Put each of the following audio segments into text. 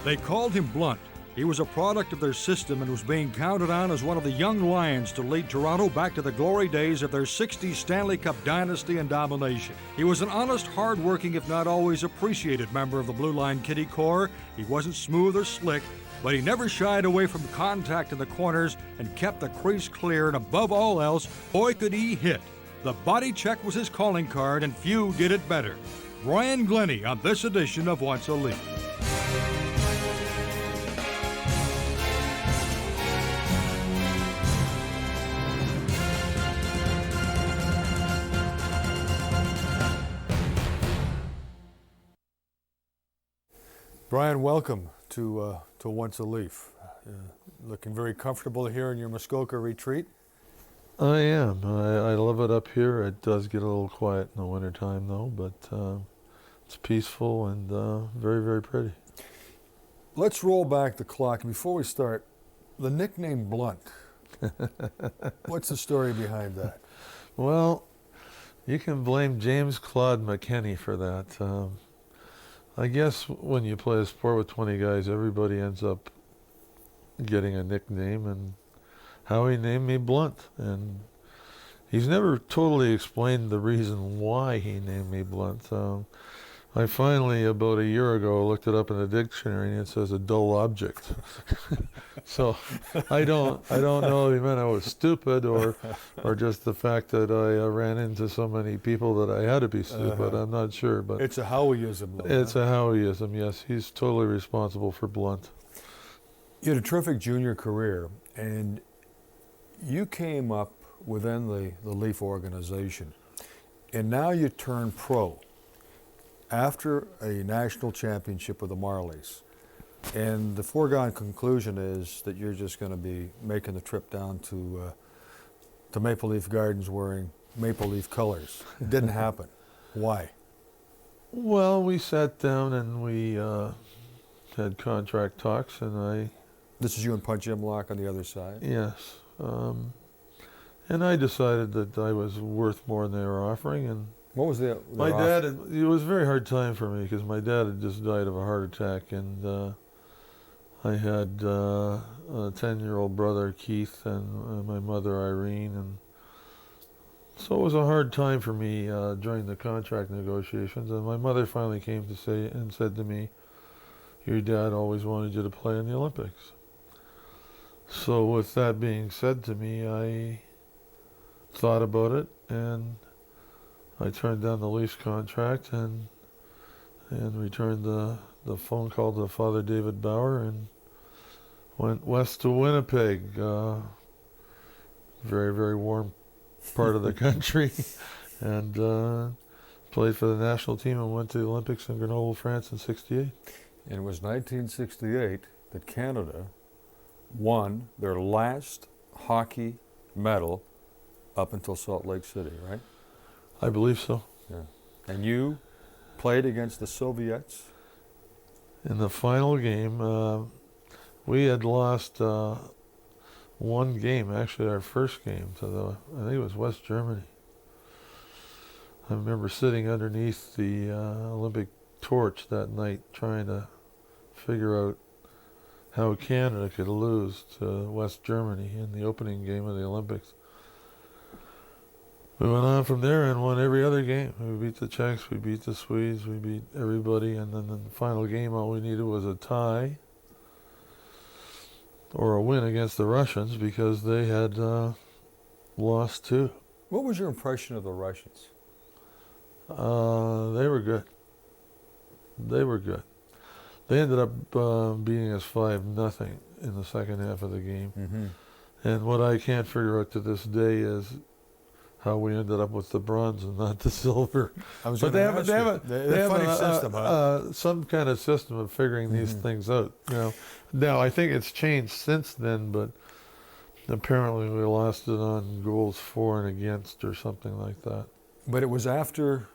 They called him Blunt. He was a product of their system and was being counted on as one of the young lions to lead Toronto back to the glory days of their 60s Stanley Cup dynasty and domination. He was an honest, hard-working, if not always appreciated member of the Blue Line Kitty Corps. He wasn't smooth or slick, but he never shied away from contact in the corners and kept the crease clear, and above all else, boy could he hit. The body check was his calling card, and few did it better. Brian Glennie on this edition of Once a Leaf. Brian, welcome to Once a Leaf. Looking very comfortable here in your Muskoka retreat. I am. I love it up here. It does get a little quiet in the wintertime, though, but it's peaceful and very, very pretty. Let's roll back the clock. Before we start, the nickname Blunt. What's the story behind that? Well, you can blame James Claude McKenney for that. I guess when you play a sport with 20 guys, everybody ends up getting a nickname, and Howie named me Blunt. And he's never totally explained the reason why he named me Blunt. I finally, about a year ago, looked it up in the dictionary, and it says a dull object. So I don't know if he meant I was stupid or just the fact that I ran into so many people that I had to be stupid. I'm not sure, but it's a Howieism. It's a Howieism, yes. He's totally responsible for Blunt. You had a terrific junior career, and you came up within the Leaf organization, and now you turn pro after a national championship with the Marlies. And the foregone conclusion is that you're just going to be making the trip down to Maple Leaf Gardens wearing Maple Leaf colors. It didn't happen. Why? Well, we sat down and we had contract talks, and This is you and Punch Imlach on the other side? Yes. And I decided that I was worth more than they were offering, and what was my dad, it was a very hard time for me because my dad had just died of a heart attack, and I had a 10-year-old brother, Keith, and my mother, Irene, and so it was a hard time for me during the contract negotiations, and my mother finally came to say and said to me, "Your dad always wanted you to play in the Olympics." So with that being said to me, I thought about it, and I turned down the Leafs contract and returned the phone call to Father David Bauer and went west to Winnipeg. Very, very warm part of the country, and played for the national team and went to the Olympics in Grenoble, France in '68. And it was 1968 that Canada won their last hockey medal up until Salt Lake City, right? I believe so. Yeah. And you played against the Soviets? In the final game, we had lost one game, actually our first game, I think it was West Germany. I remember sitting underneath the Olympic torch that night trying to figure out how Canada could lose to West Germany in the opening game of the Olympics. We went on from there and won every other game. We beat the Czechs, we beat the Swedes, we beat everybody, and then in the final game all we needed was a tie or a win against the Russians because they had lost too. What was your impression of the Russians? They were good. They were good. They ended up beating us 5-0 in the second half of the game. Mm-hmm. And what I can't figure out to this day is how we ended up with the bronze and not the silver. But they have a funny system, huh? Some kind of system of figuring these things out. Now I think it's changed since then, but apparently we lost it on goals for and against or something like that. But it was after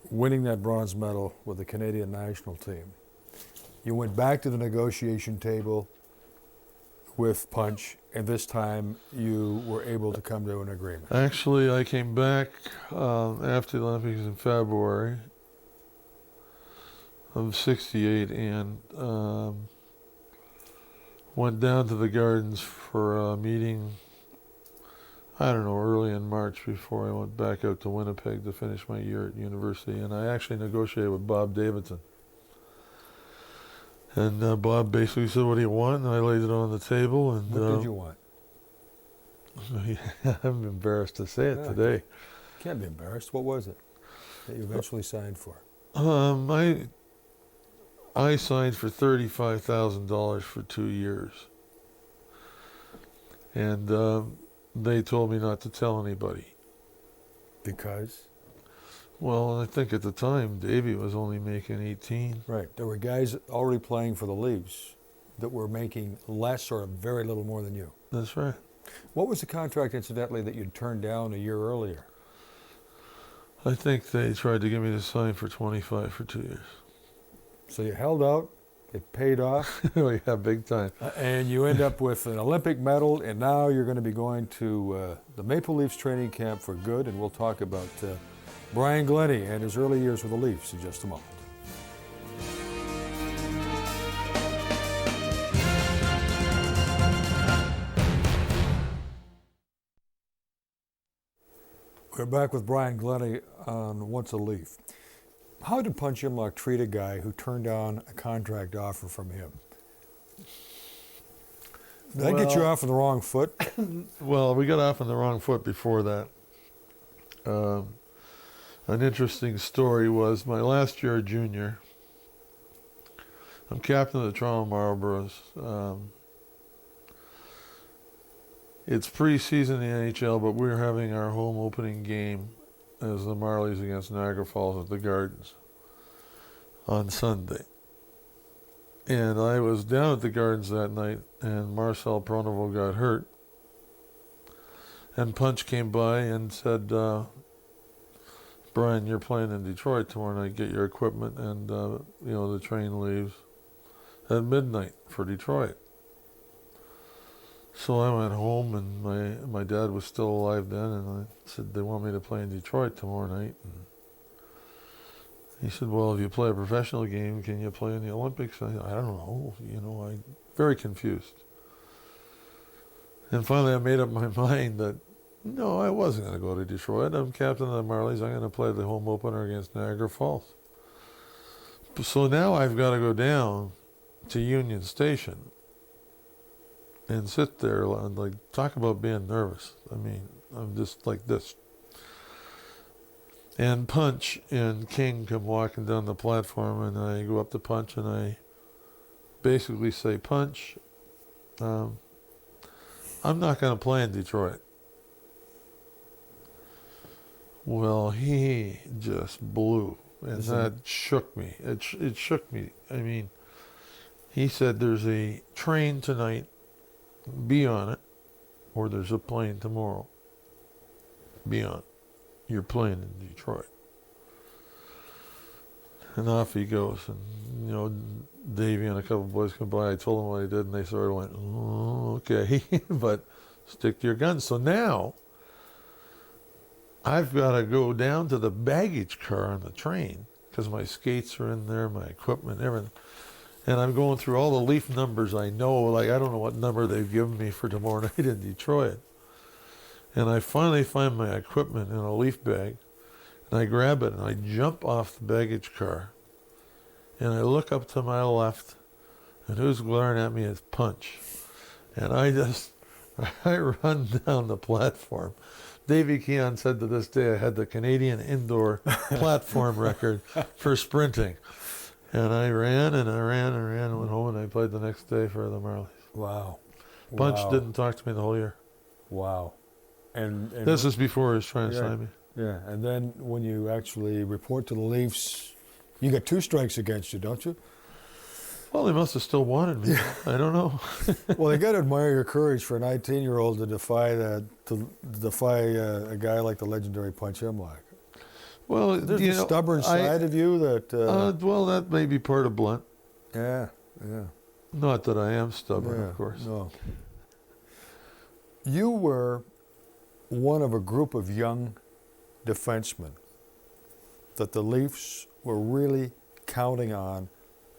winning that bronze medal with the Canadian national team. You went back to the negotiation table with Punch, and this time you were able to come to an agreement. Actually, I came back after the Olympics in February of '68, and went down to the Gardens for a meeting, I don't know, early in March before I went back out to Winnipeg to finish my year at university. And I actually negotiated with Bob Davidson. And Bob basically said, "What do you want?" And I laid it on the table. And What did you want? I'm embarrassed to say it today. Can't be embarrassed. What was it that you eventually signed for? I signed for $35,000 for 2 years. And they told me not to tell anybody. Because? Well, I think at the time, Davey was only making 18. Right. There were guys already playing for the Leafs that were making less or very little more than you. That's right. What was the contract, incidentally, that you'd turned down a year earlier? I think they tried to get me to sign for 25 for 2 years. So you held out, it paid off. Yeah, big time. And you end up with an Olympic medal, and now you're going to be going to the Maple Leafs training camp for good, and we'll talk about Brian Glennie and his early years with the Leafs in just a moment. We're back with Brian Glennie on Once a Leaf. How did Punch Imlach treat a guy who turned down a contract offer from him? Did that get you off on the wrong foot? Well, we got off on the wrong foot before that. An interesting story was my last year junior. I'm captain of the Toronto Marlboros. It's pre-season in the NHL, but we're having our home opening game as the Marlies against Niagara Falls at the Gardens on Sunday. And I was down at the Gardens that night, and Marcel Pronovo got hurt. And Punch came by and said, "Brian, you're playing in Detroit tomorrow night. Get your equipment, and the train leaves at midnight for Detroit." So I went home, and my dad was still alive then, and I said, "They want me to play in Detroit tomorrow night." And he said, "Well, if you play a professional game, can you play in the Olympics?" I don't know, I'm very confused. And finally I made up my mind that, no, I wasn't going to go to Detroit. I'm captain of the Marlies. I'm going to play the home opener against Niagara Falls. So now I've got to go down to Union Station and sit there and talk about being nervous. I mean, I'm just like this. And Punch and King come walking down the platform, and I go up to Punch and I basically say, "Punch, I'm not going to play in Detroit." Well, he just blew, and that shook me. It shook me. I mean, he said, "There's a train tonight. Be on it, or there's a plane tomorrow. Be on it. You're playing in Detroit." And off he goes. And, Davey and a couple of boys come by. I told them what I did, and they sort of went, "Oh, okay." But stick to your guns. So now I've got to go down to the baggage car on the train, because my skates are in there, my equipment, everything. And I'm going through all the Leaf numbers I know. I don't know what number they've given me for tomorrow night in Detroit. And I finally find my equipment in a Leaf bag, and I grab it, and I jump off the baggage car. And I look up to my left, and who's glaring at me is Punch. And I run down the platform. Davey Keon said to this day I had the Canadian indoor platform record for sprinting. And I ran and went home, and I played the next day for the Marlies. Wow. Punch didn't talk to me the whole year. Wow. And this is before he was trying to sign me. Yeah, and then when you actually report to the Leafs, you got 2 strikes against you, don't you? Well, they must have still wanted me. I don't know. Well, they got to admire your courage for a 19-year-old to defy a guy like the legendary Punch Imlach. Well, there's a stubborn side of you that. Well, that may be part of Blunt. Yeah. Not that I am stubborn, of course. No. You were one of a group of young defensemen that the Leafs were really counting on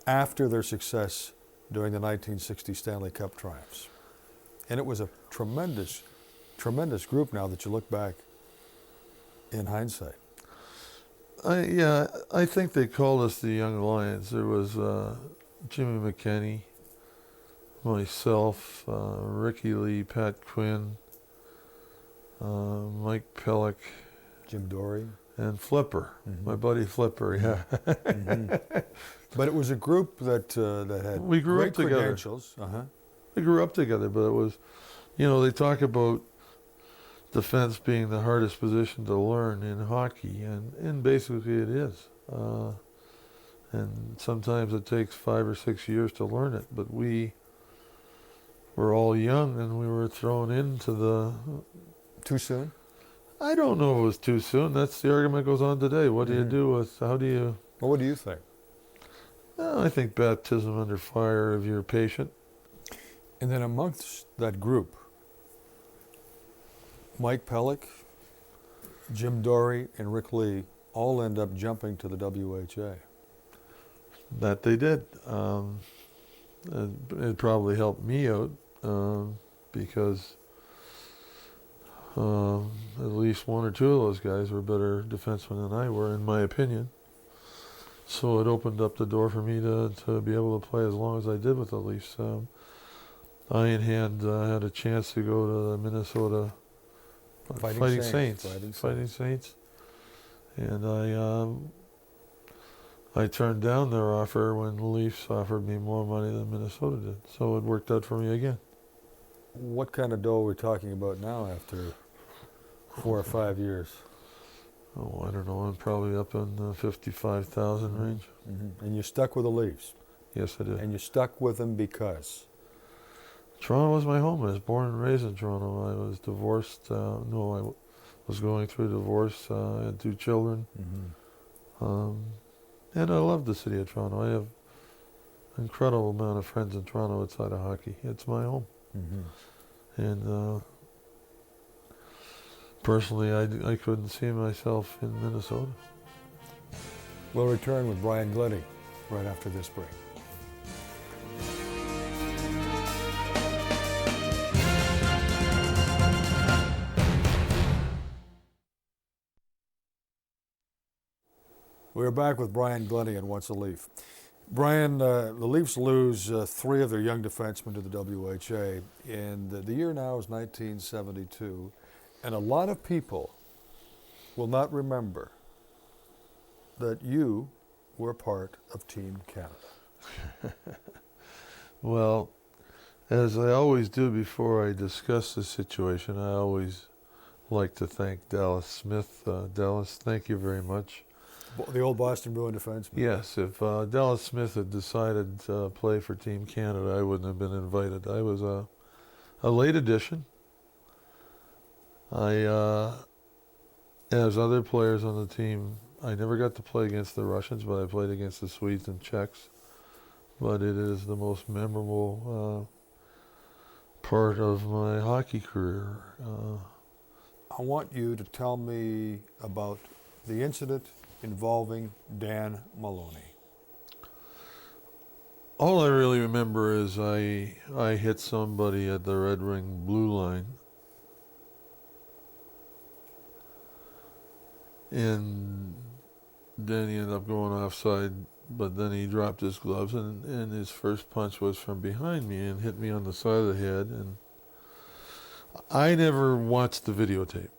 after their success during the 1960 Stanley Cup triumphs. And it was a tremendous, tremendous group now that you look back in hindsight. I think they called us the Young Lions. There was Jimmy McKinney, myself, Ricky Lee, Pat Quinn, Mike Pellick, Jim Dory. And Flipper, my buddy Flipper, yeah. But it was a group that had we grew great up together. credentials. We grew up together, but it was, they talk about defense being the hardest position to learn in hockey, and basically it is. And sometimes it takes 5 or 6 years to learn it, but we were all young and we were thrown into the... Too soon? I don't know if it was too soon. That's the argument goes on today. What do you do with, how do you... Well, what do you think? I think baptism under fire if you're patient. And then amongst that group, Mike Pellick, Jim Dory, and Rick Lee all end up jumping to the WHA. That they did. It probably helped me out because at least one or two of those guys were better defensemen than I were, in my opinion. So it opened up the door for me to be able to play as long as I did with the Leafs. I in hand had a chance to go to the Minnesota Fighting Saints. And I turned down their offer when the Leafs offered me more money than Minnesota did. So it worked out for me again. What kind of dough are we talking about now after 4 or 5 years? Oh, I don't know. I'm probably up in the 55,000 range. And you stuck with the Leafs? Yes, I did. And you stuck with them because? Toronto was my home. I was born and raised in Toronto. I was divorced. I was going through divorce. I had 2 children. And I love the city of Toronto. I have an incredible amount of friends in Toronto outside of hockey. It's my home. And personally, I couldn't see myself in Minnesota. We'll return with Brian Glennie right after this break. We're back with Brian Glennie and What's a Leaf. Brian, the Leafs lose 3 of their young defensemen to the WHA, and the year now is 1972, and a lot of people will not remember that you were part of Team Canada. Well, as I always do before I discuss the situation, I always like to thank Dallas Smith. Dallas, thank you very much. The old Boston Bruin defenseman. Yes, if Dallas Smith had decided to play for Team Canada, I wouldn't have been invited. I was a late addition. As other players on the team, I never got to play against the Russians, but I played against the Swedes and Czechs. But it is the most memorable part of my hockey career. I want you to tell me about the incident involving Dan Maloney. All I really remember is I hit somebody at the Red Ring blue line, and then he ended up going offside, but then he dropped his gloves, and his first punch was from behind me and hit me on the side of the head, and I never watched the videotape.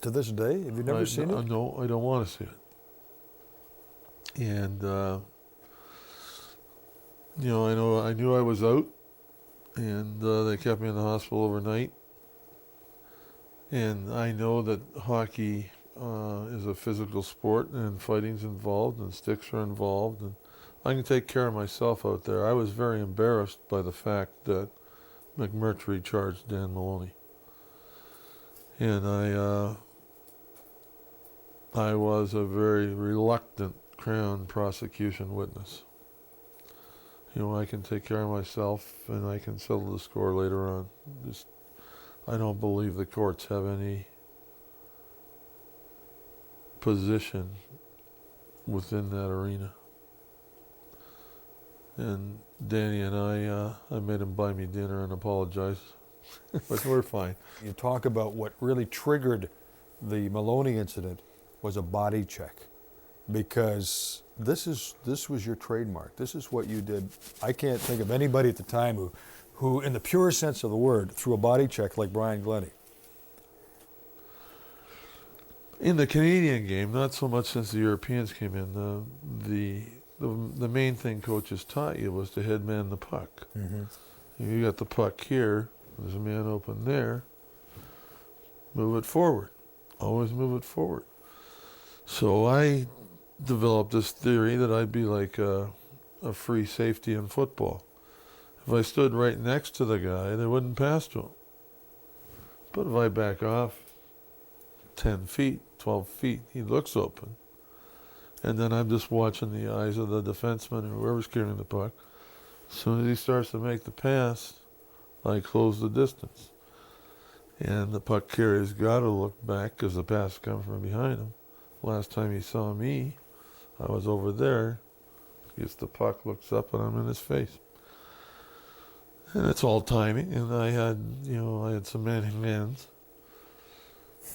To this day? Have you never seen it? No, I don't want to see it. And, I knew I was out, and they kept me in the hospital overnight. And I know that hockey is a physical sport, and fighting's involved, and sticks are involved, and I can take care of myself out there. I was very embarrassed by the fact that McMurtry charged Dan Maloney. And I was a very reluctant Crown prosecution witness. I can take care of myself and I can settle the score later on. I don't believe the courts have any position within that arena. And Danny and I made him buy me dinner and apologize. But we're fine. You talk about what really triggered the Maloney incident was a body check, because this was your trademark. This is what you did. I can't think of anybody at the time who in the pure sense of the word, threw a body check like Brian Glennie. In the Canadian game, not so much since the Europeans came in. The main thing coaches taught you was to headman the puck. Mm-hmm. You got the puck here. There's a man open there. Move it forward. Always move it forward. So I developed this theory that I'd be like a free safety in football. If I stood right next to the guy, they wouldn't pass to him. But if I back off 10 feet, 12 feet, he looks open. And then I'm just watching the eyes of the defenseman or whoever's carrying the puck. As soon as he starts to make the pass, I close the distance. And the puck carrier's got to look back because the pass comes from behind him. Last time he saw me, I was over there. He gets the puck, looks up, and I'm in his face. And it's all timing. And I had some many hands,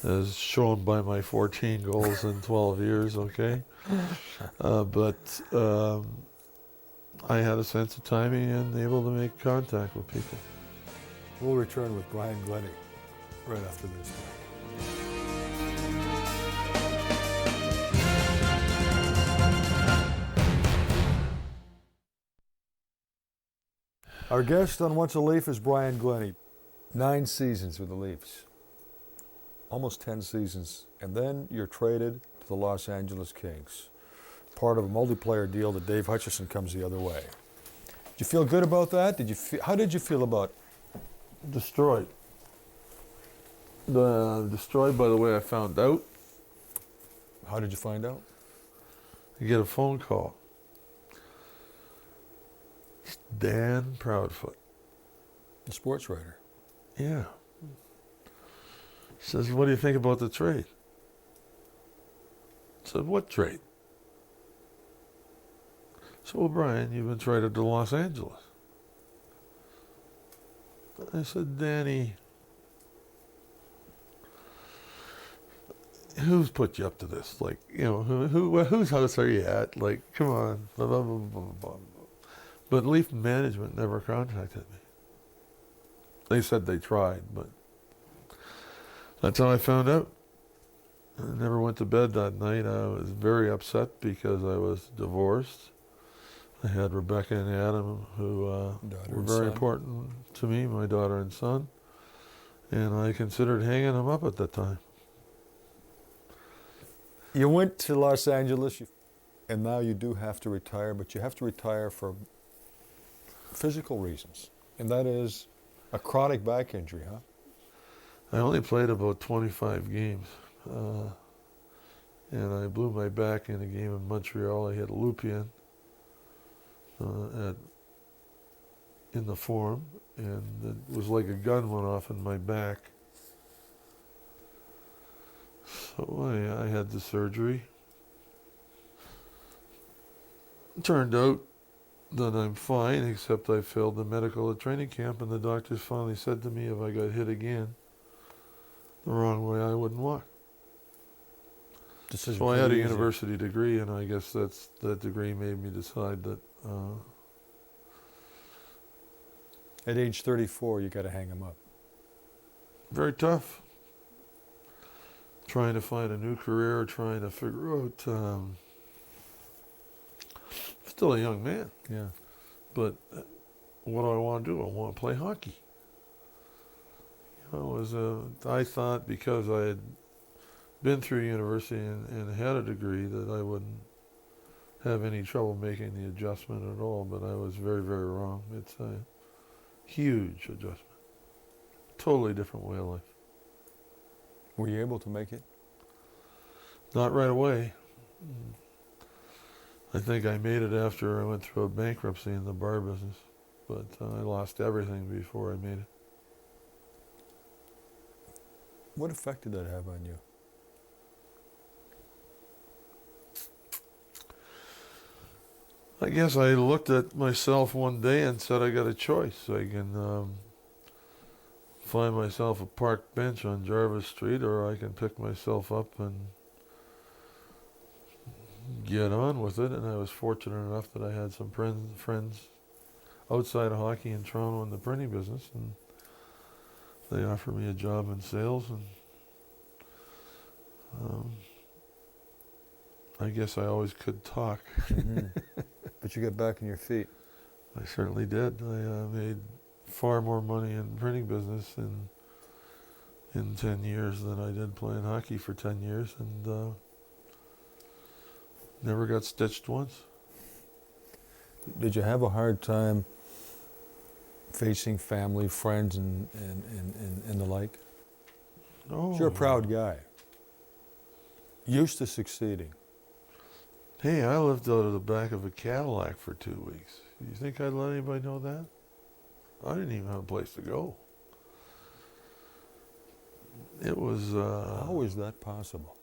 as shown by my 14 goals in 12 years, okay? But I had a sense of timing and able to make contact with people. We'll return with Brian Glennie right after this break. Our guest on Once a Leaf is Brian Glennie. 9 seasons with the Leafs. Almost 10 seasons. And then you're traded to the Los Angeles Kings. Part of a multiplayer deal that Dave Hutchison comes the other way. Did you feel good about that? How did you feel about Destroyed. Destroyed by the way I found out. How did you find out? I get a phone call. It's Dan Proudfoot. The sports writer. Yeah. He says, what do you think about the trade? I said, what trade? I said, well, Brian, you've been traded to Los Angeles. I said, Danny, who's put you up to this? Like, whose house are you at? Like, come on. Blah, blah, blah, blah, blah, blah. But Leaf management never contacted me. They said they tried, but that's how I found out. I never went to bed that night. I was very upset because I was divorced. I had Rebecca and Adam, who were very important to me, my daughter and son. And I considered hanging them up at that time. You went to Los Angeles, and now you do have to retire, but you have to retire for physical reasons. And that is a chronic back injury, huh? I only played about 25 games. And I blew my back in a game in Montreal. I hit a loop-in in the forearm, and it was like a gun went off in my back. So I had the surgery. It turned out that I'm fine, except I failed the medical at training camp, and the doctors finally said to me if I got hit again the wrong way, I wouldn't walk. So I had a university degree, and I guess that degree made me decide that at age 34, you got to hang him up. Very tough. Trying to find a new career, trying to figure out. Still a young man. Yeah. But what do I want to do? I want to play hockey. I thought because I had been through university and had a degree that I wouldn't have any trouble making the adjustment at all, but I was very, very wrong. It's a huge adjustment. Totally different way of life. Were you able to make it? Not right away. I think I made it after I went through a bankruptcy in the bar business, but I lost everything before I made it. What effect did that have on you? I guess I looked at myself one day and said I got a choice. I can find myself a park bench on Jarvis Street, or I can pick myself up and get on with it. And I was fortunate enough that I had some friends outside of hockey in Toronto in the printing business, and they offered me a job in sales, and I guess I always could talk. Mm-hmm. But you got back on your feet. I certainly did. I made far more money in printing business in 10 years than I did playing hockey for 10 years, and never got stitched once. Did you have a hard time facing family, friends, and the like? No. You're a proud guy. Used to succeeding. Hey, I lived out of the back of a Cadillac for 2 weeks. You think I'd let anybody know that? I didn't even have a place to go. It was... How is that possible?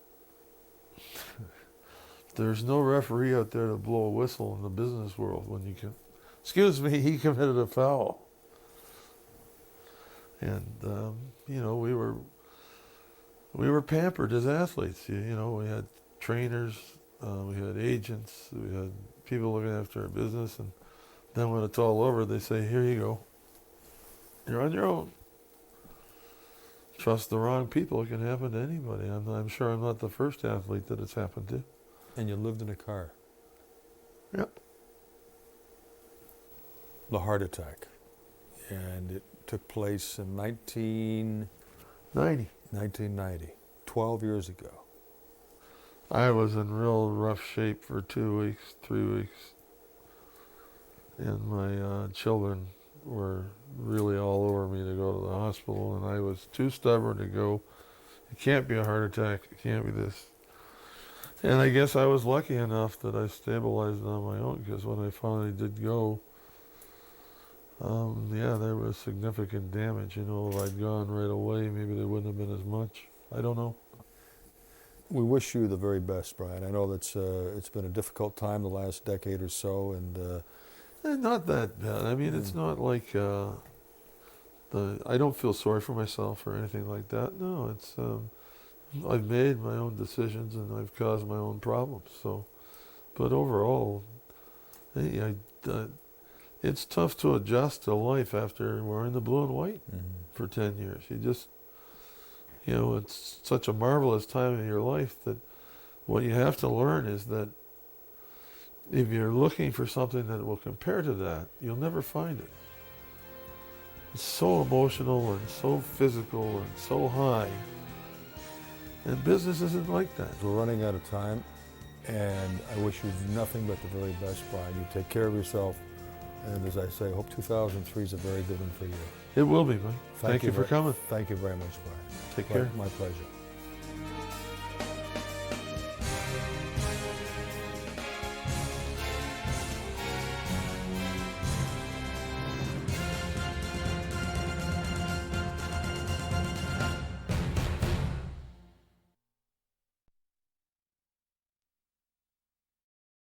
There's no referee out there to blow a whistle in the business world when you can... Excuse me, he committed a foul. And, you know, we were pampered as athletes. You know, we had trainers, we had agents, we had people looking after our business, and then when it's all over, they say, here you go. You're on your own. Trust the wrong people, it can happen to anybody. I'm sure I'm not the first athlete that it's happened to. And you lived in a car. Yep. The heart attack. And it took place in 1990, 12 years ago. I was in real rough shape for 2 weeks, 3 weeks. And my children were really all over me to go to the hospital, and I was too stubborn to go. It can't be a heart attack, it can't be this. And I guess I was lucky enough that I stabilized on my own, because when I finally did go, yeah, there was significant damage. You know, if I'd gone right away, maybe there wouldn't have been as much. I don't know. We wish you the very best, Brian. I know that's it's been a difficult time the last decade or so, and Not that bad. I mean, it's not like I don't feel sorry for myself or anything like that. No, it's I've made my own decisions and I've caused my own problems. So, but overall, hey, it's tough to adjust to life after wearing the blue and white for 10 years. You just, you know, it's such a marvelous time in your life that what you have to learn is that if you're looking for something that will compare to that, you'll never find it. It's so emotional and so physical and so high. And business isn't like that. we're running out of time, and I wish you nothing but the very best, Brian. You take care of yourself, and as I say, I hope 2003 is a very good one for you. It will be, Mike. Thank you for coming. Thank you very much, Brian. Take care. My pleasure.